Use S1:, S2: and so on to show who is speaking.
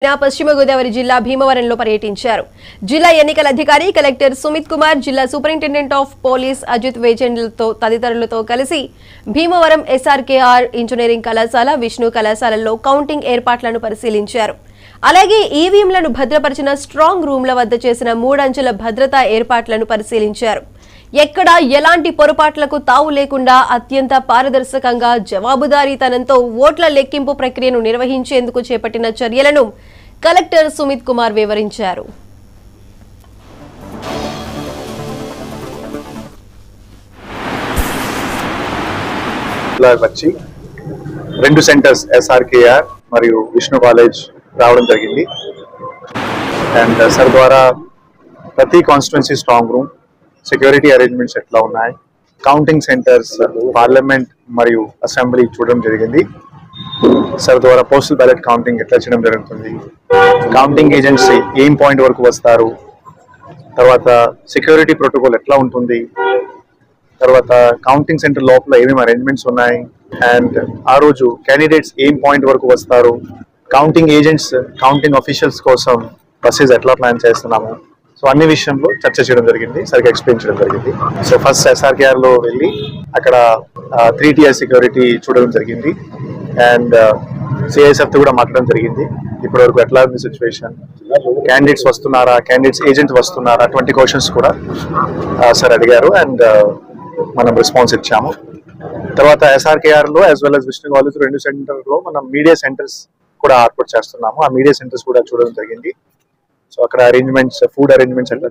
S1: పశ్చిమ గోదావరి జిల్లా భీమవరంలో పర్యటించారు. జిల్లా ఎన్నికల అధికారి కలెక్టర్ సుమిత్ కుమార్, జిల్లా సూపరింటెండెంట్ ఆఫ్ పోలీస్ అజిత్ వేజెండ్లతో తదితరులతో కలిసి భీమవరం ఎస్ఆర్కేఆర్ ఇంజనీరింగ్ కళాశాల, విష్ణు కళాశాలల్లో కౌంటింగ్ ఏర్పాట్లను పరిశీలించారు. అలాగే ఈవీఎంలను భద్రపరిచిన స్ట్రాంగ్ రూమ్ల వద్ద చేసిన 3 అంచెల భద్రతా ఏర్పాట్లను పరిశీలించారు. ఎక్కడా ఎలాంటి పొరపాట్లకు తావు లేకుండా అత్యంత పారదర్శకంగా జవాబుదారీతనంతో ఓట్ల లెక్కింపు ప్రక్రియను నిర్వహించేందుకు చేపట్టిన చర్యలను కలెక్టర్ సుమిత్ కుమార్ వివరించారు.
S2: వచ్చి 2 సెంటర్స్ ఎస్ఆర్కేఆర్ మరియు విష్ణు కాలేజ్ రావడం జరిగింది. అండ్ సార్ ద్వారా ప్రతి constituency strong room, security arrangements ఎట్లా ఉన్నాయి, కౌంటింగ్ సెంటర్స్, పార్లమెంట్ మరియు అసెంబ్లీ చూడడం జరిగింది. సార్ ద్వారా పోస్టల్ బ్యాలెట్ కౌంటింగ్ ఎట్లా చేయడం జరుగుతుంది, కౌంటింగ్ ఏజెంట్స్ ఏం పాయింట్ వరకు వస్తారు, తర్వాత సెక్యూరిటీ ప్రోటోకాల్ ఎట్లా ఉంటుంది, తర్వాత కౌంటింగ్ సెంటర్ లోపల ఏమేమి అరేంజ్మెంట్స్ ఉన్నాయి, అండ్ ఆ రోజు క్యాండిడేట్స్ ఏం పాయింట్ వరకు వస్తారు, కౌంటింగ్ ఏజెంట్స్ కౌంటింగ్ ఆఫీషియల్స్ కోసం బస్సెస్ ఎట్లా ప్లాన్ చేస్తున్నాము, సో అన్ని విషయంలో చర్చ చేయడం జరిగింది, సరిగ్గా ఎక్స్ప్లెయిన్ చేయడం జరిగింది. సో ఫస్ట్ ఎస్ఆర్కేఆర్ లో వెళ్ళి అక్కడ 3 tier సెక్యూరిటీ చూడడం జరిగింది. అండ్ సిఐఎస్ఎఫ్ తో కూడా మాట్లాడడం జరిగింది. ఇప్పటి వరకు ఎట్లా ఉంది సిచ్యువేషన్, క్యాండిడేట్స్ వస్తున్నారా, క్యాండిడేట్స్ ఏజెంట్ వస్తున్నారా, 20 క్వశ్చన్స్ కూడా సార్ అడిగారు. అండ్ మనం రెస్పాన్స్ ఇచ్చాము. తర్వాత ఎస్ఆర్కేఆర్ లో as well as Vishnu college 2 centre లో మనం మీడియా సెంటర్స్ కూడా ఏర్పాటు చేస్తున్నాము. ఆ మీడియా సెంటర్స్ కూడా చూడడం జరిగింది. సో అక్కడ అరేంజ్మెంట్స్, ఫుడ్ అరేంజ్మెంట్స్ ఎట్లా